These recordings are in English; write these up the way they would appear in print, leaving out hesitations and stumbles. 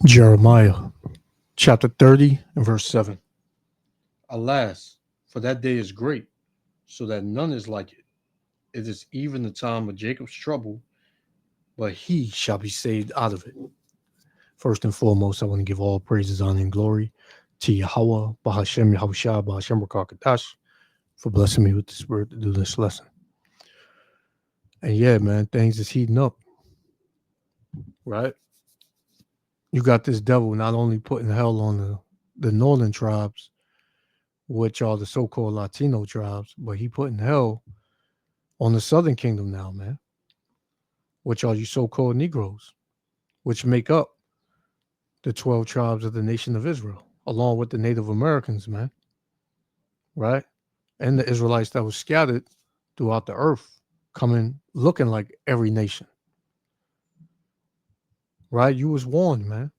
Jeremiah chapter 30 and verse 7. Alas, for that day is great, so that none is like it. It is even the time of Jacob's trouble, but he shall be saved out of it. First and foremost, I want to give all praises, honor, and glory to Yahweh, Bahashem, Yahushua, Bahashem, Rakakadash, for blessing me with the spirit to do this lesson. And yeah, man, things is heating up, right? You got this devil not only putting hell on the northern tribes, which are the so-called Latino tribes, but he putting hell on the southern kingdom now, man, which are you so-called Negroes, which make up the 12 tribes of the nation of Israel, along with the Native Americans, man, right? And the Israelites that was scattered throughout the earth, coming looking like every nation, right? You was warned, man.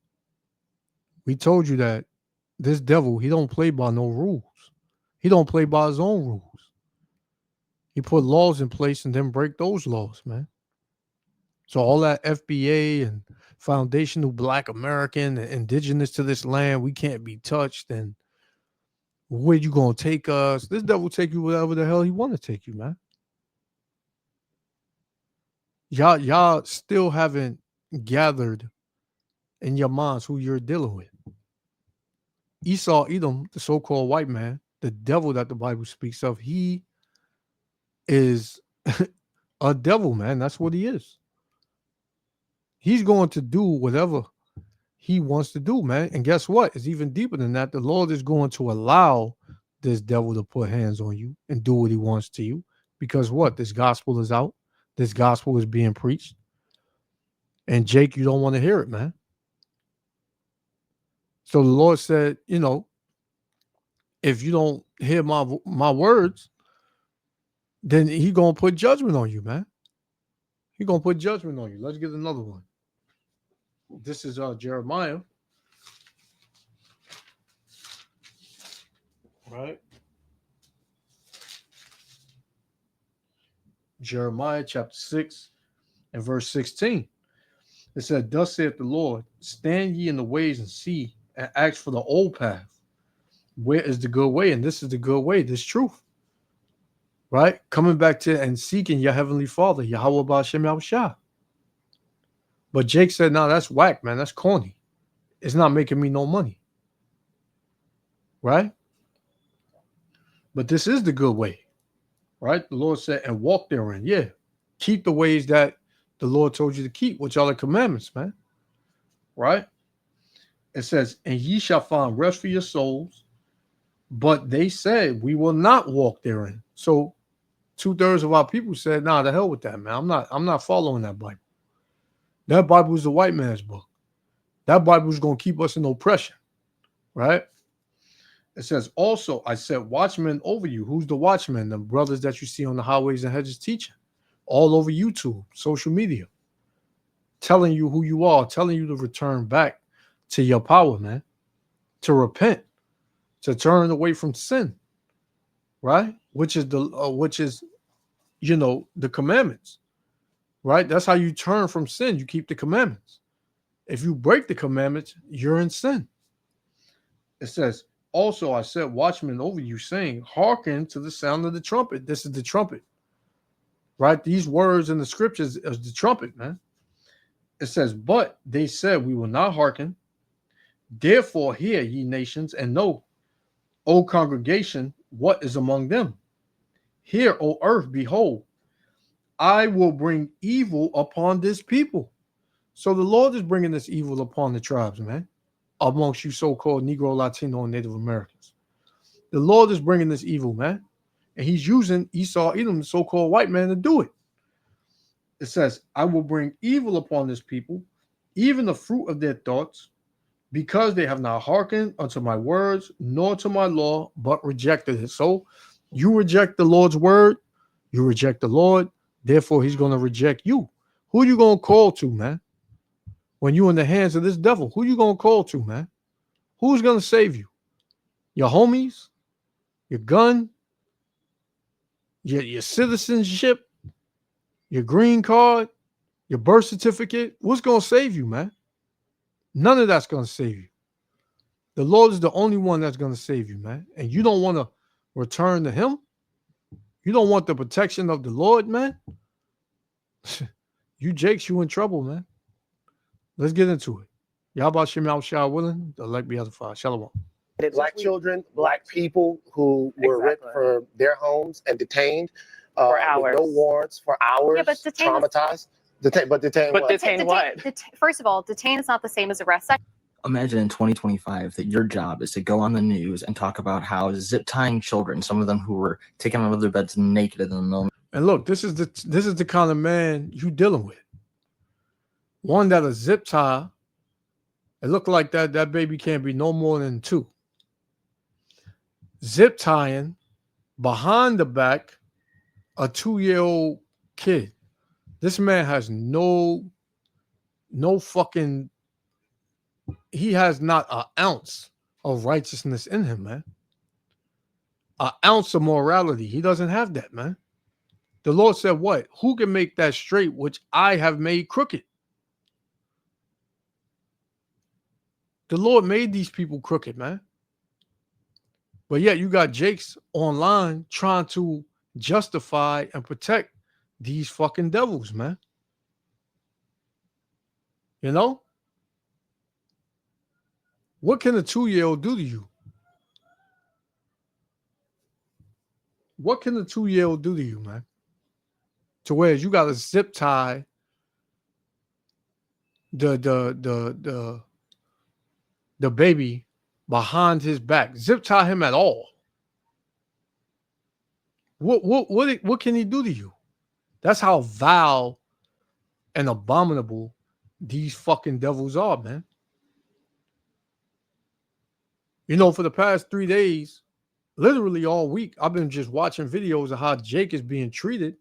We told you that this devil, he don't play by no rules. He don't play by his own rules. He put laws in place and then break those laws, man. So all that FBA and foundational Black American and indigenous to this land, we can't be touched. And where you gonna take us? This devil take you wherever the hell he want to take you, man. Y'all still haven't gathered in your minds who you're dealing with. Esau, Edom, the so-called white man, the devil that the Bible speaks of, he is a devil, man. That's what he is. He's going to do whatever he wants to do, man. And guess what? It's even deeper than that. The Lord is going to allow this devil to put hands on you and do what he wants to you. Because what? This gospel is out. This gospel is being preached. And Jake, you don't want to hear it, man. So the Lord said, if you don't hear my words, then he going to put judgment on you, man. He going to put judgment on you. Let's get another one. This is Jeremiah. Right? Jeremiah chapter 6 and verse 16. It said, thus saith the Lord, stand ye in the ways and see, and ask for the old path. Where is the good way? And this is the good way, this truth. Right? Coming back to and seeking your heavenly Father, Yahweh Ba'ashem Yahushua. But Jake said, no, that's whack, man. That's corny. It's not making me no money. Right? But this is the good way. Right? The Lord said, and walk therein. Yeah. Keep the ways that the Lord told you to keep, which are the commandments, man. Right? It says, and ye shall find rest for your souls. But they said, we will not walk therein. So 2/3 of our people said, nah, the hell with that, man. I'm not following that Bible. That Bible is the white man's book. That Bible is going to keep us in oppression. Right? It says, also, I set watchmen over you. Who's the watchmen? The brothers that you see on the highways and hedges teaching. All over YouTube, social media. Telling you who you are. Telling you to return back to your power, man. To repent. To turn away from sin. Right? Which is the commandments. Right? That's how you turn from sin. You keep the commandments. If you break the commandments, you're in sin. It says, also, I set watchmen over you, saying, hearken to the sound of the trumpet. This is the trumpet. Right? These words in the scriptures is the trumpet, man. It says, but they said, we will not hearken. Therefore, hear, ye nations, and know, O congregation, what is among them. Hear, O earth, behold, I will bring evil upon this people. So the Lord is bringing this evil upon the tribes, man. Amongst you so-called Negro, Latino, and Native Americans. The Lord is bringing this evil, man. And he's using Esau, Edom, the so-called white man, to do it. It says, I will bring evil upon this people, even the fruit of their thoughts, because they have not hearkened unto my words, nor to my law, but rejected it. So you reject the Lord's word, you reject the Lord, therefore he's going to reject you. Who are you going to call to, man? When you're in the hands of this devil, who are you going to call to, man? Who's going to save you? Your homies? Your gun? Your citizenship? Your green card? Your birth certificate? What's going to save you, man? None of that's going to save you. The Lord is the only one that's going to save you, man. And you don't want to return to him? You don't want the protection of the Lord, man? You Jakes, you in trouble, man. Let's get into it. Yahweh Shem Shah willing, the elect be otherwise. Shalom. Black children, black people who were ripped from their homes and detained for hours. With no warrants for hours, but traumatized. Detain what? First of all, detain is not the same as arrest. Imagine in 2025 that your job is to go on the news and talk about how zip tying children, some of them who were taken out of their beds naked in the middle. And look, this is the kind of man you dealing with. One that a zip tie. It looked like that baby can't be no more than 2. Zip tying behind the back a 2-year-old kid. This man has no fucking, he has not an ounce of righteousness in him, man. An ounce of morality. He doesn't have that, man. The Lord said what? Who can make that straight which I have made crooked? The Lord made these people crooked, man. But yet you got Jakes online trying to justify and protect these fucking devils, man. You know? What can a 2-year-old do to you? What can a 2-year-old do to you, man? To where you got to zip tie the baby behind his back. Zip tie him at all. What can he do to you? That's how vile and abominable these fucking devils are, man. You know, for the past 3 days, literally all week, I've been just watching videos of how Jake is being treated,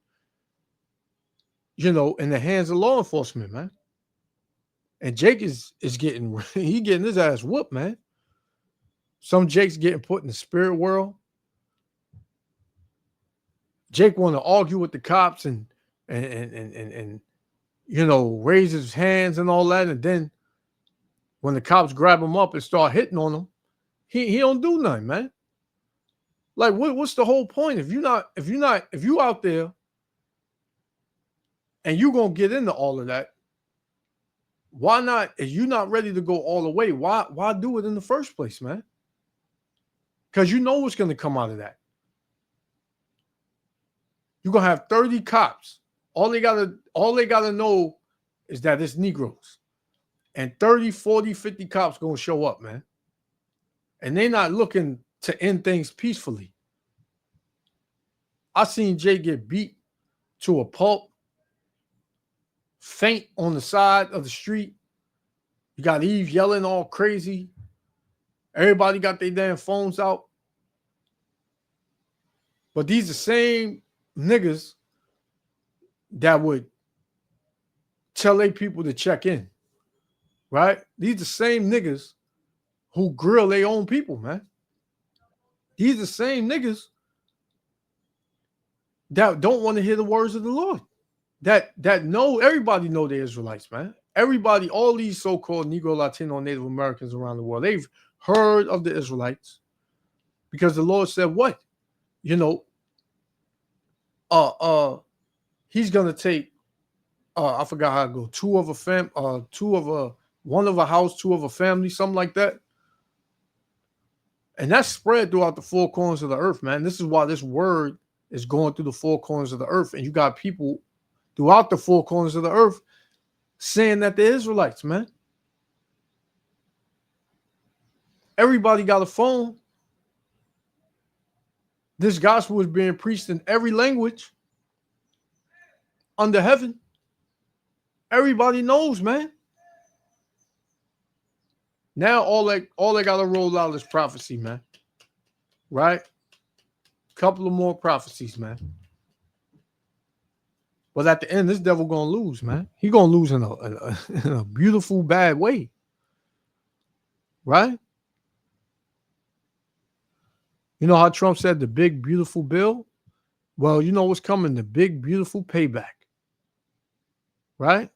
you know, in the hands of law enforcement, man. And Jake is getting his ass whooped, man. Some Jake's getting put in the spirit world. Jake want to argue with the cops and you know, raise his hands and all that, and then when the cops grab him up and start hitting on him, he don't do nothing, man. Like what's the whole point if you out there and you gonna get into all of that? Why not? If you're not ready to go all the way, why do it in the first place, man? Because you know what's going to come out of that. You're going to have 30 cops. All they gotta know is that it's Negroes. And 30, 40, 50 cops going to show up, man. And they're not looking to end things peacefully. I seen Jay get beat to a pulp, faint on the side of the street. You got Eve yelling all crazy. Everybody got their damn phones out. But these are the same niggas that would tell their people to check in, right? These are the same niggas who grill their own people, man. These are the same niggas that don't want to hear the words of the Lord. That know, everybody know the Israelites, man. Everybody, all these so-called Negro, Latino, Native Americans around the world, they've heard of the Israelites because the Lord said what? You know, he's gonna take I forgot how to go, one of a house, 2 of a family, something like that. And that's spread throughout the 4 corners of the earth, man. This is why this word is going through the 4 corners of the earth. And you got people throughout the 4 corners of the earth saying that they're Israelites, man. Everybody got a phone. This gospel is being preached in every language under heaven. Everybody knows, man. Now all they got to roll out is prophecy, man. Right? Couple of more prophecies, man. But at the end, this devil gonna lose, man. He gonna lose in a beautiful bad way, right? You know how Trump said the big beautiful bill? Well, you know what's coming? The big beautiful payback, right?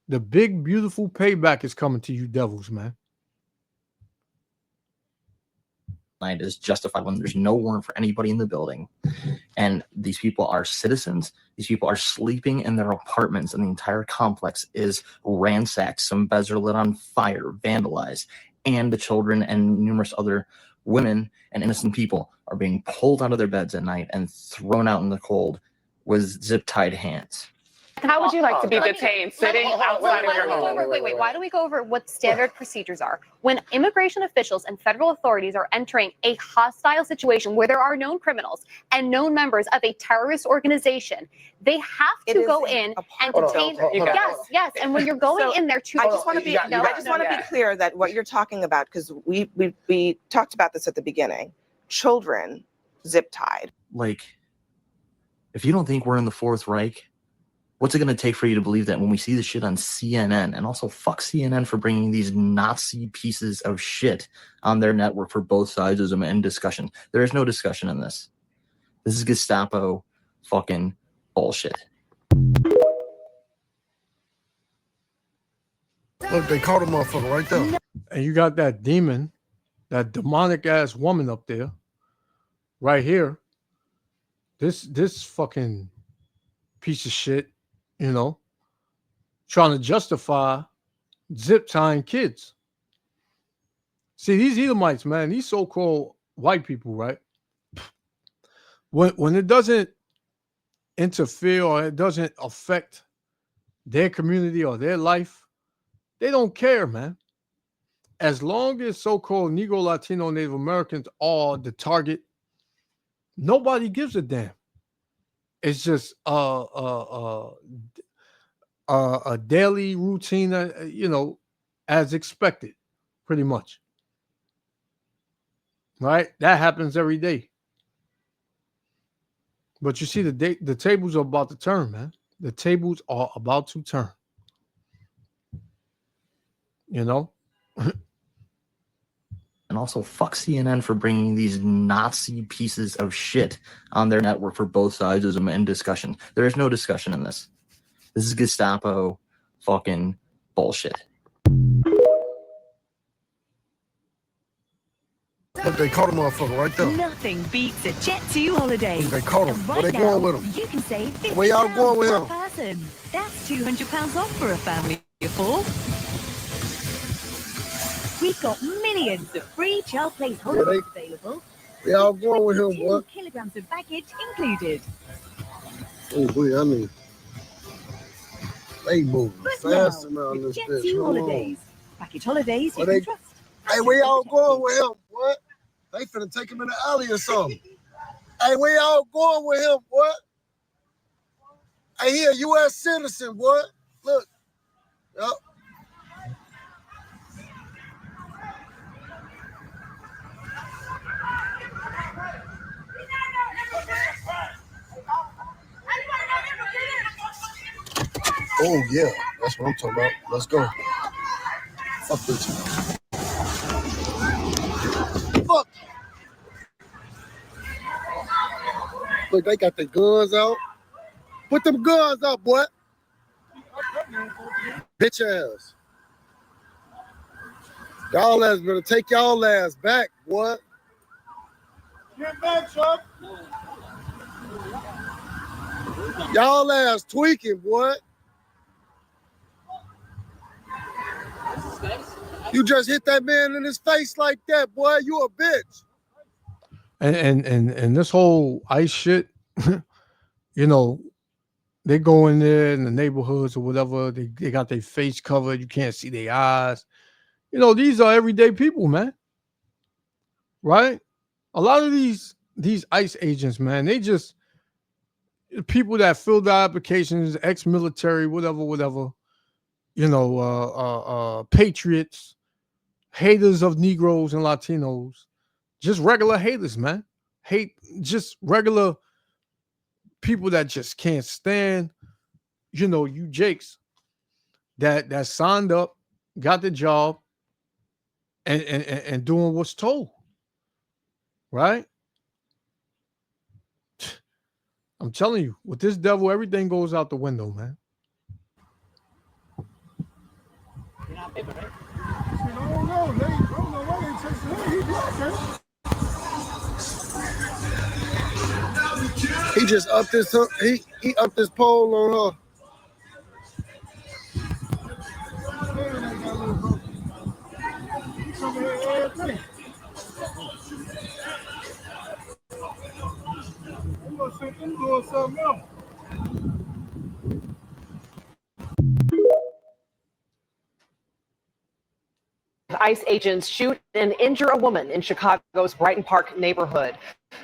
The big, beautiful payback is coming to you devils, man. Night is justified when there's no warrant for anybody in the building. And these people are citizens. These people are sleeping in their apartments, and the entire complex is ransacked. Some beds are lit on fire, vandalized, and the children and numerous other women and innocent people are being pulled out of their beds at night and thrown out in the cold with zip-tied hands. How would you like to be Let me- detained let me- sitting why outside of don't your we go home? over- Wait. Why don't we go over what standard procedures are? When immigration officials and federal authorities are entering a hostile situation where there are known criminals and known members of a terrorist organization, they have It to is go a- in a and part of detain. You got Yes, it. yes. And when you're going So, in there to, I just want to be. I just want to be clear that what you're talking about, because we talked about this at the beginning. Children zip tied. Like, if you don't think we're in the Fourth Reich, what's it going to take for you to believe that when we see this shit on CNN? And also, fuck CNN for bringing these Nazi pieces of shit on their network for both sides as an end discussion. There is no discussion in this. This is Gestapo fucking bullshit. Look, they caught a motherfucker right there. and you got that demon, that demonic ass woman up there, right here. This fucking piece of shit, you know, trying to justify zip tying kids. See, these Edomites, man, these so-called white people, right? When it doesn't interfere or it doesn't affect their community or their life, they don't care, man. As long as so-called Negro, Latino, Native Americans are the target, nobody gives a damn. It's just a daily routine, you know, as expected, pretty much. Right? That happens every day. But you see, the tables are about to turn, man. The tables are about to turn. You know? And also, fuck CNN for bringing these Nazi pieces of shit on their network for both sides as an end discussion. There is no discussion in this. This is Gestapo fucking bullshit. Look, they caught a motherfucker right there. Nothing beats a Jet2 holiday. They caught him. And Where right they now, going with him? you can save £50 Where y'all going with per him? person. That's £200 off for a family of four. We've got millions of free child place holidays available. Where y'all going with him, 2 boy? kilograms of baggage included. Oh, boy, I mean, they moving But fast now, around with this Jet2 bitch. Hold on. holidays. Package holidays you Where can they- trust. Hey, where y'all going with him? What? They finna take him in the alley or something. Hey, where y'all going with him? What? Hey, he a U.S. citizen. What? Look. Yup. Oh yeah, that's what I'm talking about. Let's go. Fuck with you. Fuck. Look, they got their guns out. Put them guns out, boy. Bitch ass. Y'all ass better take y'all ass back, boy. Get back, Chuck. Y'all ass tweaking, boy. You just hit that man in his face like that, boy. You a bitch. And this whole ICE shit, you know, they go in there in the neighborhoods or whatever. They got their face covered. You can't see their eyes. You know, these are everyday people, man. Right? A lot of these ICE agents, man, they just people that filled out applications, ex-military, whatever. You know, patriots, haters of Negroes and Latinos, just regular haters, man. Hate just regular people that just can't stand, you know, you Jakes that signed up, got the job, and doing what's told. Right? I'm telling you, with this devil, everything goes out the window, man. don't know. I don't know why they chasing him. He black, man. He just upped his he upped his pole on her. He come here every day. I'm gonna see them doing something else. ICE agents shoot and injure a woman in Chicago's Brighton Park neighborhood.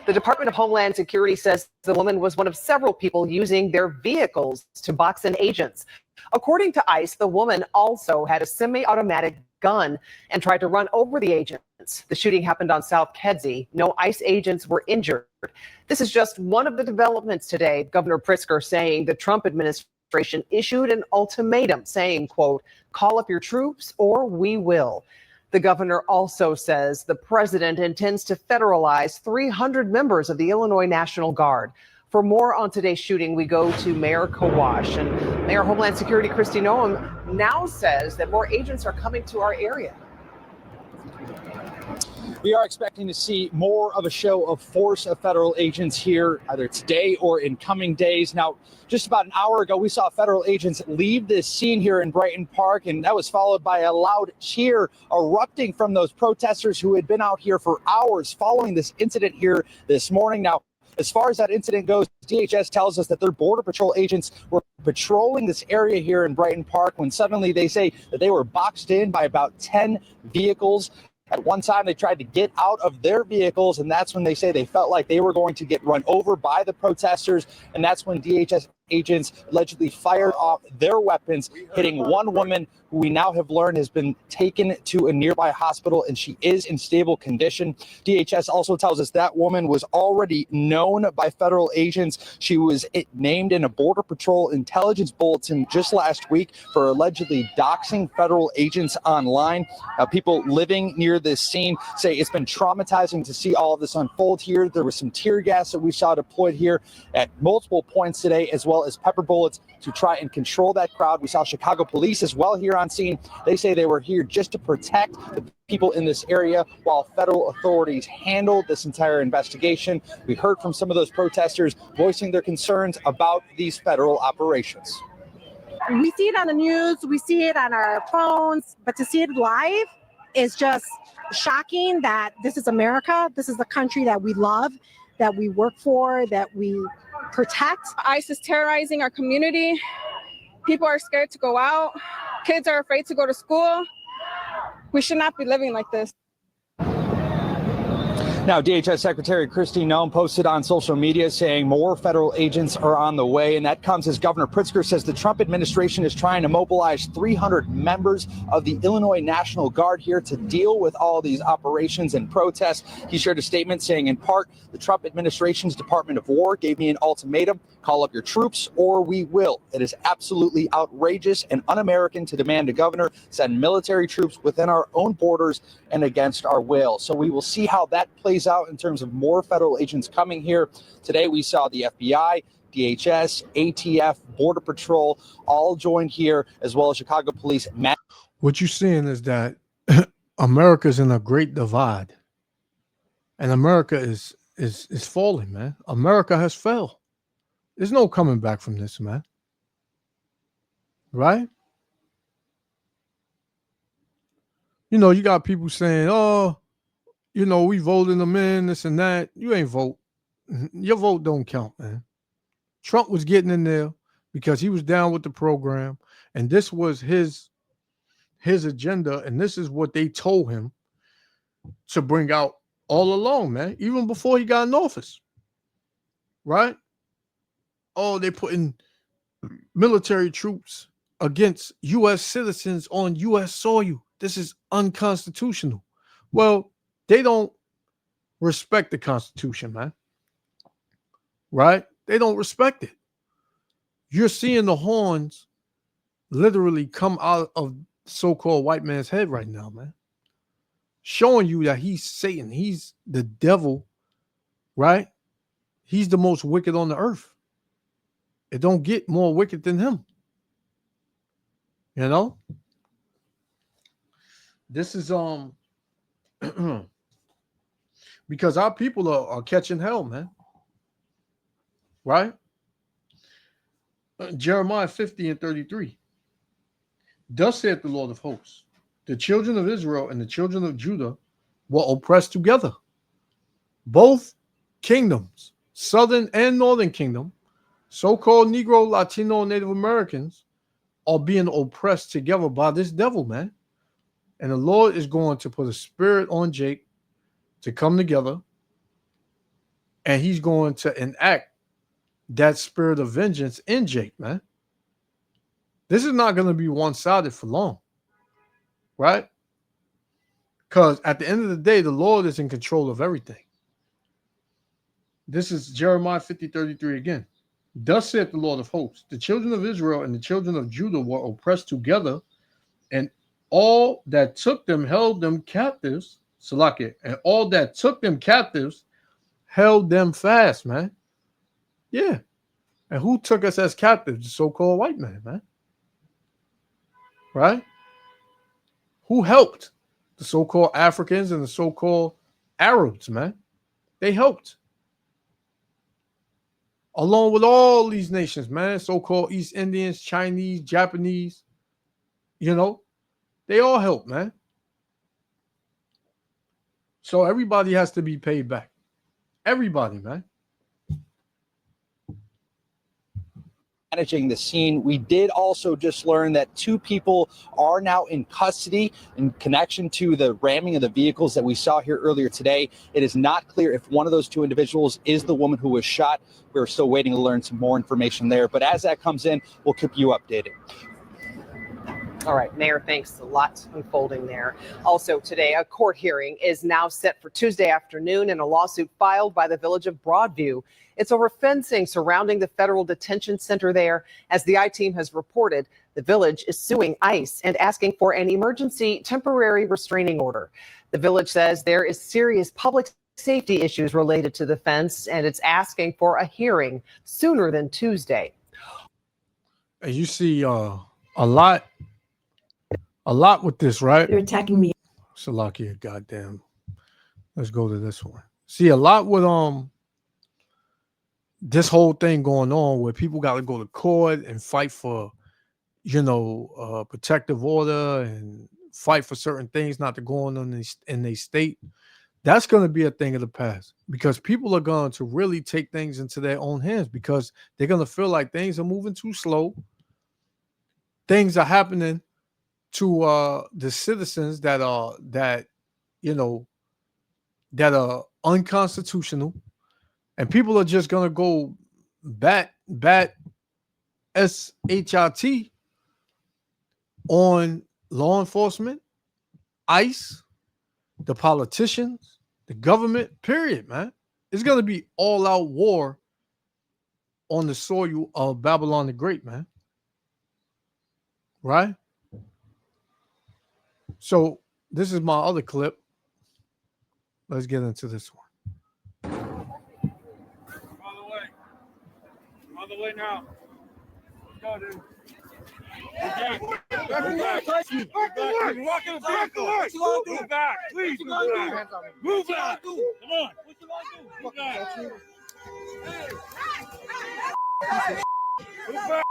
The Department of Homeland Security says the woman was one of several people using their vehicles to box in agents. According to ICE, the woman also had a semi-automatic gun and tried to run over the agents. The shooting happened on South Kedzie. No ICE agents were injured. This is just one of the developments today. Governor Pritzker saying the Trump administration issued an ultimatum saying, quote, call up your troops or we will. The governor also says the president intends to federalize 300 members of the Illinois National Guard. For more on today's shooting, we go to Mayor Kawash. And Mayor Homeland Security Kristi Noem now says that more agents are coming to our area. We are expecting to see more of a show of force of federal agents here, either today or in coming days. Now, just about an hour ago, we saw federal agents leave this scene here in Brighton Park, and that was followed by a loud cheer erupting from those protesters who had been out here for hours following this incident here this morning. Now, as far as that incident goes, DHS tells us that their Border Patrol agents were patrolling this area here in Brighton Park when suddenly they say that they were boxed in by about 10 vehicles. At one time, they tried to get out of their vehicles, and that's when they say they felt like they were going to get run over by the protesters. And that's when DHS agents allegedly fired off their weapons, hitting one woman who we now have learned has been taken to a nearby hospital, and she is in stable condition. DHS also tells us that woman was already known by federal agents. She was named in a Border Patrol intelligence bulletin just last week for allegedly doxing federal agents online. People living near this scene say it's been traumatizing to see all of this unfold here. There was some tear gas that we saw deployed here at multiple points today, as well as pepper bullets to try and control that crowd. We saw Chicago police as well here on scene. They say they were here just to protect the people in this area while federal authorities handled this entire investigation. We heard from some of those protesters voicing their concerns about these federal operations. We see it on the news, we see it on our phones, but to see it live is just shocking that this is America. This is the country that we love, that we work for, that we protect. ICE is terrorizing our community. People are scared to go out. Kids are afraid to go to school. We should not be living like this. Now, DHS Secretary Kristi Noem posted on social media saying more federal agents are on the way, and that comes as Governor Pritzker says the Trump administration is trying to mobilize 300 members of the Illinois National Guard here to deal with all these operations and protests. He shared a statement saying, in part, the Trump administration's Department of War gave me an ultimatum: call up your troops or we will. It is absolutely outrageous and un-American to demand a governor send military troops within our own borders and against our will. So we will see how that plays out in terms of more federal agents coming here. Today we saw the FBI, DHS, ATF, Border Patrol all joined here, as well as Chicago police. What you're seeing is that America's in a great divide, and America is falling, man. America has fell. There's no coming back from this, man. Right? You know, you got people saying, oh, you know, we voting them in, this and that. You ain't vote. Your vote don't count, man. Trump was getting in there because he was down with the program, and this was his agenda, and this is what they told him to bring out all along, man, even before he got in office. Right? Oh, they're putting military troops against U.S. citizens on U.S. soil. This is unconstitutional. Well, they don't respect the Constitution, man. Right? They don't respect it. You're seeing the horns literally come out of so-called white man's head right now, man. Showing you that he's Satan. He's the devil, right? He's the most wicked on the earth. It don't get more wicked than him. You know? This is because our people are catching hell, man. Right? Jeremiah 50:33. Thus saith the Lord of hosts, the children of Israel and the children of Judah were oppressed together. Both kingdoms, Southern and Northern Kingdom, so-called Negro, Latino, Native Americans, are being oppressed together by this devil, man. And the Lord is going to put a spirit on Jake to come together, and he's going to enact that spirit of vengeance in Jake, man. This is not going to be one-sided for long, right? Because at the end of the day, the Lord is in control of everything. This is Jeremiah 50:33 again. Thus saith the Lord of hosts, the children of Israel and the children of Judah were oppressed together, and all that took them held them captives, Salakia, and all that took them captives held them fast, man. Yeah. And who took us as captives? The so-called white man, man. Right? Who helped? The so-called Africans and the so-called Arabs, man. They helped. Along with all these nations, man, so-called East Indians, Chinese, Japanese, you know, they all help, man. So everybody has to be paid back. Everybody, man. Managing the scene. We did also just learn that 2 people are now in custody in connection to the ramming of the vehicles that we saw here earlier today. It is not clear if one of those 2 individuals is the woman who was shot. We're still waiting to learn some more information there. But as that comes in, we'll keep you updated. All right, Mayor, thanks. A lot unfolding there. Also today, a court hearing is now set for Tuesday afternoon in a lawsuit filed by the village of Broadview. It's over fencing surrounding the federal detention center there. As the I-Team has reported, the village is suing ICE and asking for an emergency temporary restraining order. The village says there is serious public safety issues related to the fence, and it's asking for a hearing sooner than Tuesday. And you see a lot with this, right? They're attacking me. Salakia, goddamn. Let's go to this one. See a lot with this whole thing going on where people got to go to court and fight for, protective order and fight for certain things not to go on in their state. That's going to be a thing of the past because people are going to really take things into their own hands because they're going to feel like things are moving too slow. Things are happening to the citizens that are unconstitutional, and people are just gonna go bat SHIT on law enforcement, ICE, the politicians, the government. Period, man. It's gonna be all-out war on the soil of Babylon the Great, man. Right? So this is my other clip. Let's get into this one. On the way now. Let's go, dude. Back. Walk in the vehicle. Move back. Please move back. Move back. Come on. What you want to do? Move back. Move back.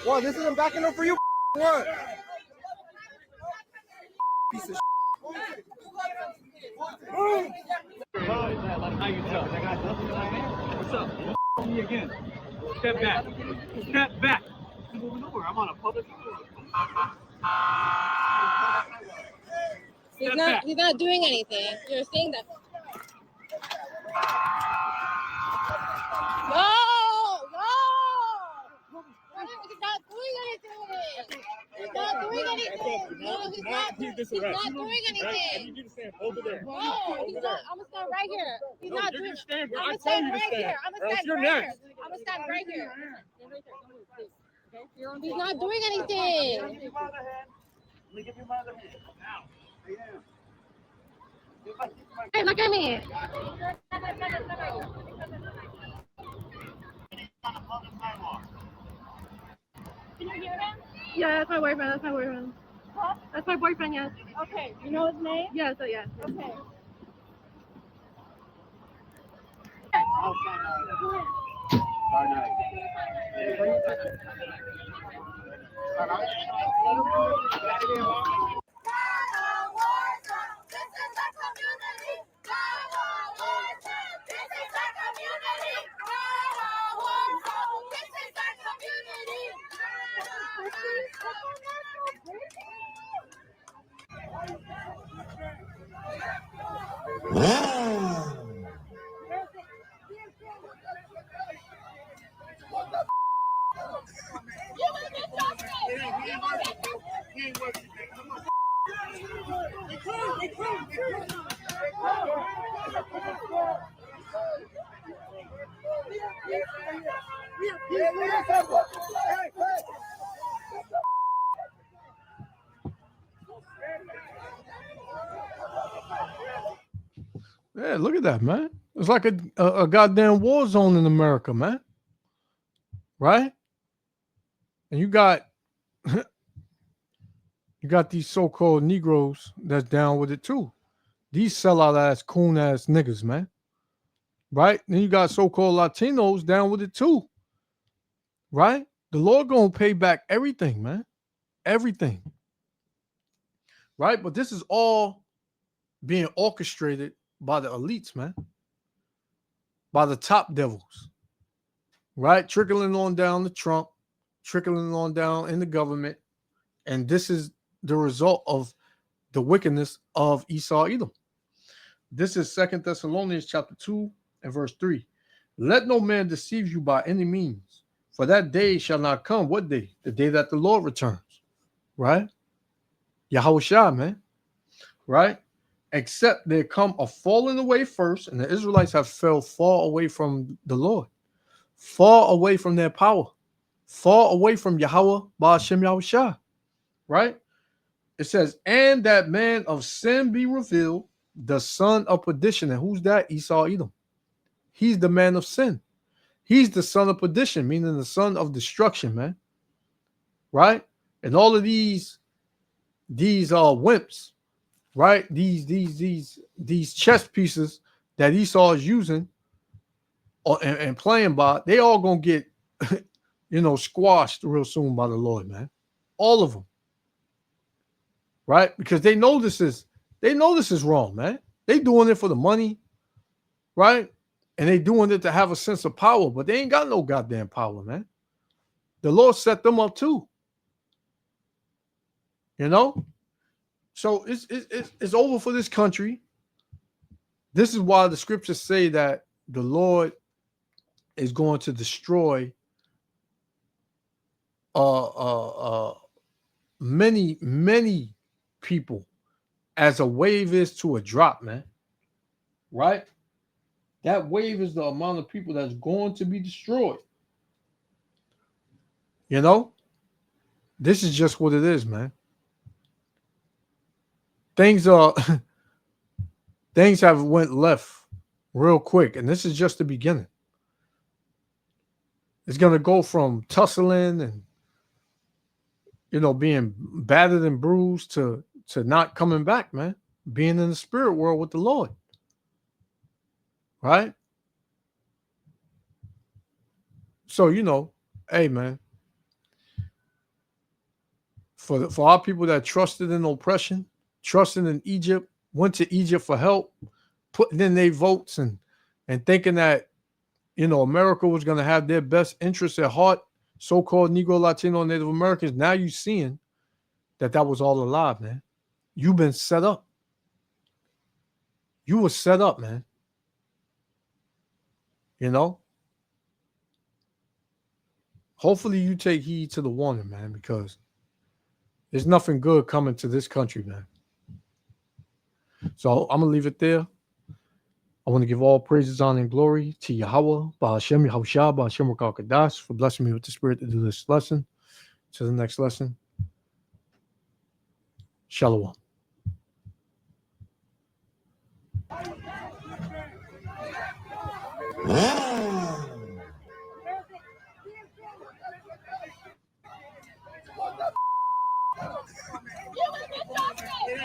Well, this isn't backing up for you. What? Piece of Move. How you tell? What's up? Me again. Step back. Step back. I'm on a public road. He's not doing anything. You're saying that. No! He's not doing anything. He's not doing anything. No, he's not doing anything. You need to stand over there. No, he's not. I'm gonna stand right here. He's not doing. I'm gonna stand right here. I'm gonna stand right here. He's not doing anything. Let me give you my other hand. Now. Hey, look at me. Can you hear him? Yeah, that's my boyfriend. That's my boyfriend, yes. Okay, you know his name? Yes, yes. Okay. Yeah, look at that, man. It's like a goddamn war zone in America, man. Right? And you got these so-called Negroes that's down with it too. These sellout ass, coon ass niggas, man. Right? Then you got so-called Latinos down with it too. Right? The Lord gonna pay back everything, man. Everything. Right? But this is all being orchestrated by the elites, man. By the top devils. Right? Trickling on down to Trump, trickling on down in the government. And this is the result of the wickedness of Esau Edom. This is 2 Thessalonians chapter 2 and verse 3. Let no man deceive you by any means, for that day shall not come. What day? The day that the Lord returns. Right? Yahushua, man. Right? Except there come a falling away first, and the Israelites have fell far away from the Lord, far away from their power, far away from Yahweh Ba'ashem Yahushua. Right? It says, and that man of sin be revealed, the son of perdition. And who's that? Esau Edom. He's the man of sin. He's the son of perdition, meaning the son of destruction, man. Right? And all of these wimps, right? These chess pieces that Esau is using and playing by, they all gonna get squashed real soon by the Lord, man. All of them. Right? Because they know this is wrong, man. They doing it for the money, right? And they doing it to have a sense of power, but they ain't got no goddamn power, man. The Lord set them up too. So it's over for this country. This is why the scriptures say that the Lord is going to destroy many people as a wave is to a drop, man. Right? That wave is the amount of people that's going to be destroyed. This is just what it is, man. Things have went left real quick, and this is just the beginning. It's gonna go from tussling and being battered and bruised to not coming back, man. Being in the spirit world with the Lord. Right? So, hey, man. For our people that trusted in oppression, trusting in Egypt, went to Egypt for help, putting in their votes and thinking that, America was going to have their best interests at heart, so-called Negro, Latino, Native Americans. Now you're seeing that was all a lie, man. You've been set up. You were set up, man. Hopefully you take heed to the warning, man, because there's nothing good coming to this country, man. So I'm going to leave it there. I want to give all praises, honor, and glory to Yahweh, Ba'ashem Yahushua, Ba'ashem Rakal Kadash, for blessing me with the spirit to do this lesson. To the next lesson. Shalom. You Hey,